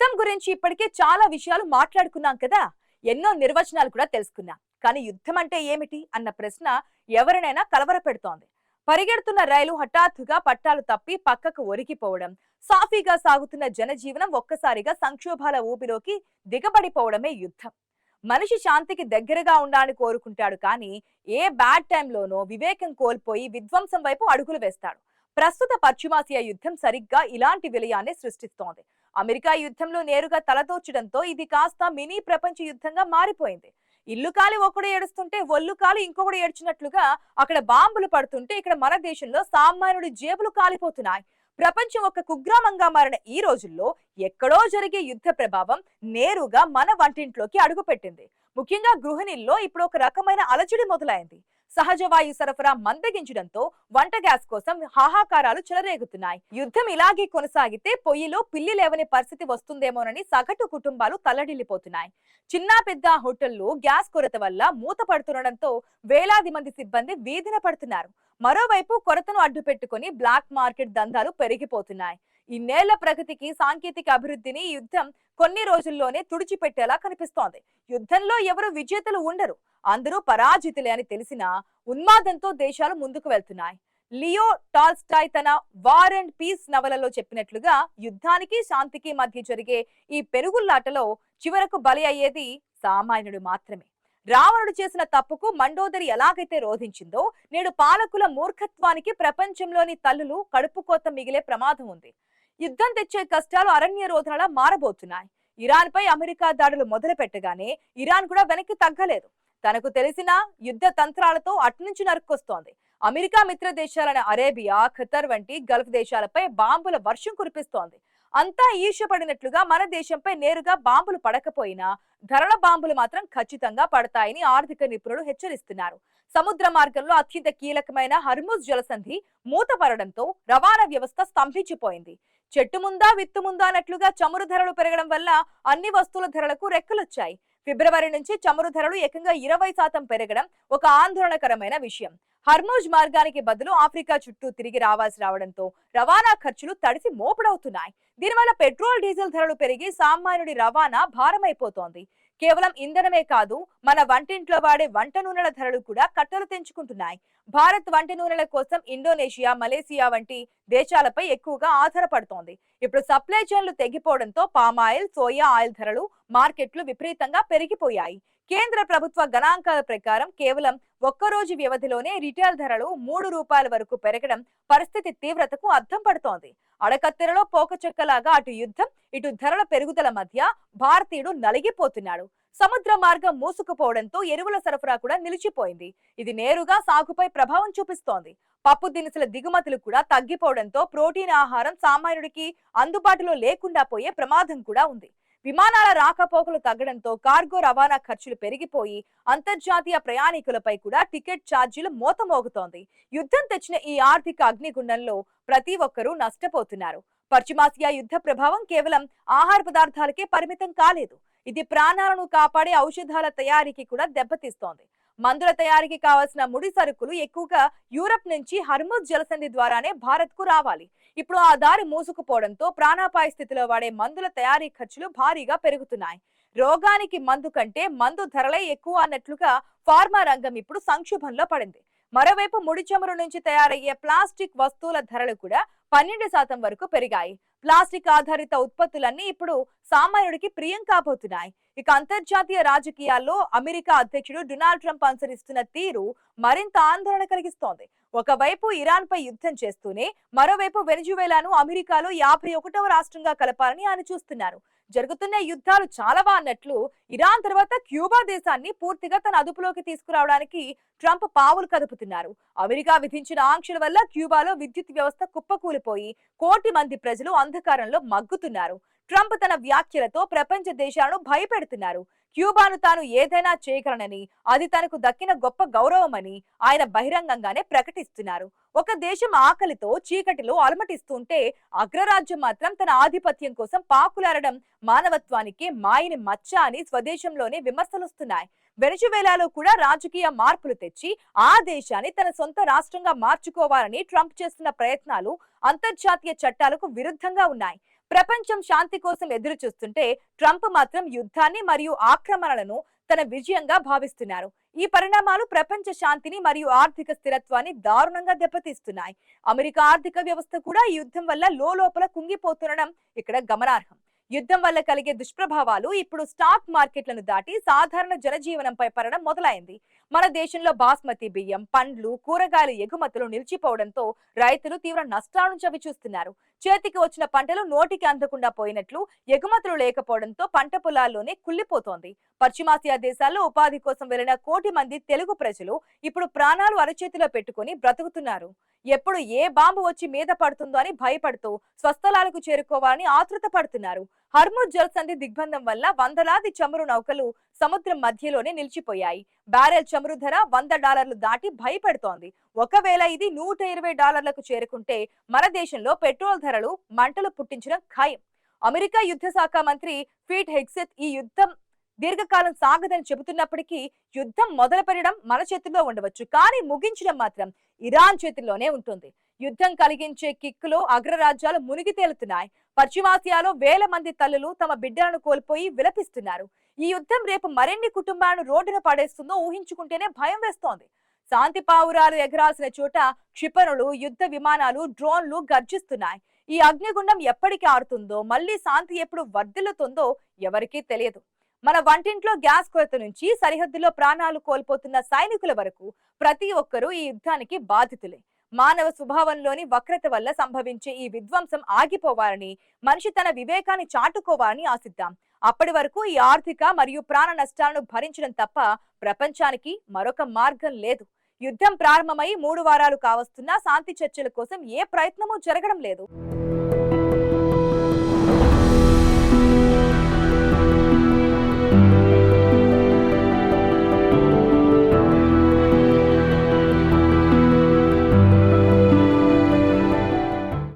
యుద్ధం గురించి ఇప్పటికే చాలా విషయాలు మాట్లాడుకున్నాం కదా. ఎన్నో నిర్వచనాలు కూడా తెలుసుకున్నాం. కానీ యుద్ధం అంటే ఏమిటి అన్న ప్రశ్న ఎవరినైనా కలవరపెడుతోంది. పరిగెడుతున్న రైలు హఠాత్తుగా పట్టాలు తప్పి పక్కకు ఒరిగిపోవడం, సాఫీగా సాగుతున్న జనజీవనం ఒక్కసారిగా సంక్షోభాల ఊపిలోకి దిగబడిపోవడమే యుద్ధం. మనిషి శాంతికి దగ్గరగా ఉండాలని కోరుకుంటాడు, కానీ ఏ బ్యాడ్ టైంలోనో వివేకం కోల్పోయి విధ్వంసం వైపు అడుగులు వేస్తాడు. ప్రస్తుత పశ్చిమాసియా యుద్ధం సరిగ్గా ఇలాంటి విలయాన్ని సృష్టిస్తోంది. అమెరికా యుద్ధంలో నేరుగా తలదోచడంతో ఇది కాస్త మినీ ప్రపంచ యుద్ధంగా మారిపోయింది. ఇల్లు కాలి ఒకడు ఏడుస్తుంటే ఒళ్ళు కాలి ఇంకొకడు ఏడ్చినట్లుగా అక్కడ బాంబులు పడుతుంటే ఇక్కడ మన దేశంలో సామాన్యుడి జేబులు కాలిపోతున్నాయి. ప్రపంచం ఒక కుగ్రామంగా మారిన ఈ రోజుల్లో ఎక్కడో జరిగే యుద్ధ ప్రభావం నేరుగా మన వంటింట్లోకి అడుగుపెట్టింది. ముఖ్యంగా గృహిణుల్లో ఇప్పుడు ఒక రకమైన అలజడి మొదలైంది. సహజ వాయు సరఫరా మందగించడంతో వంట గ్యాస్ కోసం హాహాకారాలు చెలరేగుతున్నాయి. యుద్ధం ఇలాగే కొనసాగితే పొయ్యిలో పిల్లి లేవని పరిస్థితి వస్తుందేమోనని సగటు కుటుంబాలు తల్లడిల్లిపోతున్నాయి. చిన్న పెద్ద హోటళ్లు గ్యాస్ కొరత వల్ల మూతపడుతుండటంతో వేలాది మంది సిబ్బంది వీధిన పడుతున్నారు. మరోవైపు కొరతను అడ్డుపెట్టుకుని బ్లాక్ మార్కెట్ దందాలు పెరిగిపోతున్నాయి. ఇన్నేళ్ల ప్రగతికి, సాంకేతిక అభివృద్ధిని ఈ యుద్ధం కొన్ని రోజుల్లోనే తుడిచిపెట్టేలా కనిపిస్తోంది. యుద్ధంలో ఎవరు విజేతలు ఉండరు, అందరూ పరాజితులే అని తెలిసినా ఉన్మాదంతో దేశాలు ముందుకు వెళ్తున్నాయి. లియో టాల్స్టాయ్ తన వార్ అండ్ పీస్ నవలలో చెప్పినట్లుగా యుద్ధానికి శాంతికి మధ్య జరిగే ఈ పెరుగుల్లాటలో చివరకు బలి అయ్యేది సామాన్యుడు మాత్రమే. రావణుడు చేసిన తప్పుకు మండోదరి ఎలాగైతే రోధించిందో, నేడు పాలకుల మూర్ఖత్వానికి ప్రపంచంలోని తల్లులు కడుపుకోత మిగిలే ప్రమాదం ఉంది. యుద్ధం తెచ్చే కష్టాలు అరణ్య రోధనలా మారబోతున్నాయి. ఇరాన్ పై అమెరికా దాడులు మొదలు పెట్టగానే ఇరాన్ కూడా వెనక్కి తగ్గలేదు. తనకు తెలిసిన యుద్ధ తంత్రాలతో అట్నుంచి నరుక్కొస్తోంది. అమెరికా మిత్ర దేశాలైన అరేబియా, ఖతర్ వంటి గల్ఫ్ దేశాలపై బాంబుల వర్షం కురిపిస్తోంది. అంతా ఈర్ష్యపడినట్లుగా మన దేశంపై నేరుగా బాంబులు పడకపోయినా ధరల బాంబులు మాత్రం ఖచ్చితంగా పడతాయని ఆర్థిక నిపుణులు హెచ్చరిస్తున్నారు. సముద్ర మార్గంలో అత్యంత కీలకమైన హర్ముజ్ జలసంధి మూతపడడంతో రవాణా వ్యవస్థ స్తంభించిపోయింది. చెట్టు ముందా విత్తు ముందా అన్నట్లుగా చమురు ధరలు పెరగడం వల్ల అన్ని వస్తువుల ధరలకు రెక్కలొచ్చాయి. ఫిబ్రవరి నుంచి చమురు ధరలు ఏకంగా 20% పెరగడం ఒక ఆందోళనకరమైన విషయం. హర్ముజ్ మార్గానికి బదులు ఆఫ్రికా చుట్టూ తిరిగి రావడంతో రవాణా ఖర్చులు తడిసి మోపుడవుతున్నాయి. దీనివల్ల పెట్రోల్, డీజిల్ ధరలు పెరిగి సామాన్యుడి రవాణా భారమైపోతోంది. కేవలం ఇంధనమే కాదు, మన వంటింట్లో వాడే వంట నూనెల ధరలు కూడా కట్టలు తెంచుకుంటున్నాయి. భారత్ వంట నూనెల కోసం ఇండోనేషియా, మలేసియా వంటి దేశాలపై ఎక్కువగా ఆధారపడుతోంది. ఇప్పుడు సప్లై చైన్లు తెగిపోవడంతో పామాయిల్, సోయా ఆయిల్ ధరలు మార్కెట్లు విపరీతంగా పెరిగిపోయాయి. కేంద్ర ప్రభుత్వ గణాంకాల ప్రకారం కేవలం ఒక్కరోజు వ్యవధిలోనే రిటైల్ ధరలు ₹3 వరకు పెరగడం పరిస్థితి తీవ్రతకు అద్దం పడుతోంది. అడకత్తెరలో పోకచెక్కలాగా అటు యుద్ధం, ఇటు ధరల పెరుగుదల మధ్య భారతీయుడు నలిగిపోతున్నాడు. సముద్ర మార్గం మూసుకుపోవడంతో ఎరువుల సరఫరా కూడా నిలిచిపోయింది. ఇది నేరుగా సాగుపై ప్రభావం చూపిస్తోంది. పప్పు దినుసుల దిగుమతులు కూడా తగ్గిపోవడంతో ప్రోటీన్ ఆహారం సామాన్యుడికి అందుబాటులో లేకుండా పోయే ప్రమాదం కూడా ఉంది. విమానాల రాకపోకలు తగ్గడంతో కార్గో రవాణా ఖర్చులు పెరిగిపోయి అంతర్జాతీయ ప్రయాణికులపై కూడా టికెట్ ఛార్జీలు మోతమోగుతోంది. యుద్ధం తెచ్చిన ఈ ఆర్థిక అగ్నిగుండంలో ప్రతి ఒక్కరూ నష్టపోతున్నారు. పశ్చిమాసియా యుద్ధ ప్రభావం కేవలం ఆహార పదార్థాలకే పరిమితం కాలేదు. ఇది ప్రాణాలను కాపాడే ఔషధాల తయారీకి కూడా దెబ్బతీస్తోంది. మందుల తయారీకి కావాల్సిన ముడి సరుకులు ఎక్కువగా యూరప్ నుంచి హర్ముజ్ జలసంధి ద్వారానే భారత్ కు రావాలి. ఇప్పుడు ఆ దారి మూసుకుపోవడంతో ప్రాణాపాయ స్థితిలో వాడే మందుల తయారీ ఖర్చులు భారీగా పెరుగుతున్నాయి. రోగానికి మందు కంటే మందు ధరలే ఎక్కువ అన్నట్లుగా ఫార్మా రంగం ఇప్పుడు సంక్షోభంలో పడింది. మరోవైపు ముడి చమురు నుంచి తయారయ్యే ప్లాస్టిక్ వస్తువుల ధరలు కూడా 12% వరకు పెరిగాయి. ప్లాస్టిక్ ఆధారిత ఉత్పత్తులన్నీ ఇప్పుడు సామాన్యుడికి ప్రియం కాబోతున్నాయి. ఇక అంతర్జాతీయ రాజకీయాల్లో అమెరికా అధ్యక్షుడు డొనాల్డ్ ట్రంప్ అనుసరిస్తున్న తీరు మరింత ఆందోళన కలిగిస్తోంది. ఒకవైపు ఇరాన్ పై యుద్ధం చేస్తూనే మరోవైపు వెనిజువేలాను అమెరికాలో 51వ రాష్ట్రంగా కలపాలని ఆయన చూస్తున్నారు. జరుగుతున్న యుద్ధాలు చాలవా అన్నట్లు ఇరాన్ తర్వాత క్యూబా దేశాన్ని పూర్తిగా తన అదుపులోకి తీసుకురావడానికి ట్రంప్ పావులు కదుపుతున్నారు. అమెరికా విధించిన ఆంక్షల వల్ల క్యూబాలో విద్యుత్ వ్యవస్థ కుప్పకూలిపోయి కోటి మంది ప్రజలు అంధకారంలో మగ్గుతున్నారు. ట్రంప్ తన వ్యాఖ్యలతో ప్రపంచ దేశాలను భయపెడుతున్నారు. క్యూబాను తాను ఏదైనా చేయగలనని, అది తనకు దక్కిన గొప్ప గౌరవమని ఆయన బహిరంగంగానే ప్రకటిస్తున్నారు. ఒక దేశం ఆకలితో చీకటిలో అలమటిస్తుంటే అగ్రరాజ్యం మాత్రం తన ఆధిపత్యం కోసం పాకులాడడం మానవత్వానికి మాయని మచ్చ అని స్వదేశంలోనే విమర్శలుస్తున్నాయి. వెనిజువేలాలో కూడా రాజకీయ మార్పులు తెచ్చి ఆ దేశాన్ని తన సొంత రాష్ట్రంగా మార్చుకోవాలని ట్రంప్ చేస్తున్న ప్రయత్నాలు అంతర్జాతీయ చట్టాలకు విరుద్ధంగా ఉన్నాయి. ప్రపంచం శాంతి కోసం ఎదురు చూస్తుంటే ట్రంప్ మాత్రం యుద్ధాన్ని మరియు ఆక్రమణలను తన విజయంగా భావిస్తున్నారు. ఈ పరిణామాలు ప్రపంచ శాంతిని మరియు ఆర్థిక స్థిరత్వాన్ని దారుణంగా దెబ్బతీస్తున్నాయి. అమెరికా ఆర్థిక వ్యవస్థ కూడా ఈ యుద్ధం వల్ల లోపల కుంగిపోతుండడం ఇక్కడ గమనార్హం. యుద్ధం వల్ల కలిగే దుష్ప్రభావాలు ఇప్పుడు స్టాక్ మార్కెట్లను దాటి సాధారణ జనజీవనంపై పడడం మొదలైంది. మన దేశంలో బాస్మతి బియ్యం, పండ్లు, కూరగాయల ఎగుమతులు నిలిచిపోవడంతో రైతులు తీవ్ర నష్టాలను చవిచూస్తున్నారు. చేతికి వచ్చిన పంటలు నోటికి అందకుండా పోయినట్లు, ఎగుమతులు లేకపోవడంతో పంట పొలాల్లోనే కుళ్లిపోతోంది. పశ్చిమాసియా దేశాల్లో ఉపాధి కోసం వెళ్లిన కోటి మంది తెలుగు ప్రజలు ఇప్పుడు ప్రాణాలు అరచేతిలో పెట్టుకుని బ్రతుకుతున్నారు. ఎప్పుడు ఏ బాంబు వచ్చి మీద పడుతుందో అని భయపడుతూ స్వస్థలాలకు చేరుకోవాలని ఆతృత పడుతున్నారు. హర్ముజ్ జలసంధి దిగ్బంధం వల్ల వందలాది చమురు నౌకలు సముద్రం మధ్యలోనే నిలిచిపోయాయి. బ్యారెల్ చమురు ధర $100 దాటి భయపెడుతోంది. ఒకవేళ ఇది $120లకు చేరుకుంటే మన దేశంలో పెట్రోల్ ధరలు మంటలు పుట్టించడం ఖాయం. అమెరికా యుద్ధ శాఖ మంత్రి పీట్ హెగ్సెత్ ఈ యుద్ధం దీర్ఘకాలం సాగదని చెబుతున్నప్పటికీ యుద్ధం మొదలు పెట్టడం మన చేతుల్లో ఉండవచ్చు, కానీ ముగించడం మాత్రం ఇరాన్ చేతుల్లోనే ఉంటుంది. యుద్ధం కలిగించే కిక్కులో అగ్రరాజ్యాలు మునిగి తేలుతున్నాయి. పశ్చిమాసియాలో వేల మంది తల్లులు తమ బిడ్డలను కోల్పోయి విలపిస్తున్నారు. ఈ యుద్ధం రేపు మరిన్ని కుటుంబాలను రోడ్డున పడేస్తుందో ఊహించుకుంటేనే భయం వేస్తోంది. శాంతి పావురాలు ఎగరాల్సిన చోట క్షిపణులు, యుద్ధ విమానాలు, డ్రోన్లు గర్జిస్తున్నాయి. ఈ అగ్నిగుండం ఎప్పటికి ఆరుతుందో, మళ్లీ శాంతి ఎప్పుడు వర్ధిల్లుతుందో ఎవరికీ తెలియదు. మన వంటింట్లో గ్యాస్ కొరత నుంచి సరిహద్దులో ప్రాణాలు కోల్పోతున్న సైనికుల వరకు ప్రతి ఒక్కరూ ఈ యుద్ధానికి బాధితులే. మానవ స్వభావంలోని వక్రత వల్ల సంభవించే ఈ విధ్వంసం ఆగిపోవాలని, మనిషి తన వివేకాన్ని చాటుకోవాలని ఆశిద్దాం. అప్పటి వరకు ఈ ఆర్థిక మరియు ప్రాణ నష్టాలను భరించడం తప్ప ప్రపంచానికి మరొక మార్గం లేదు. యుద్ధం ప్రారంభమై 3 వారాలు కావస్తున్నా శాంతి చర్చల కోసం ఏ ప్రయత్నమూ జరగడం లేదు.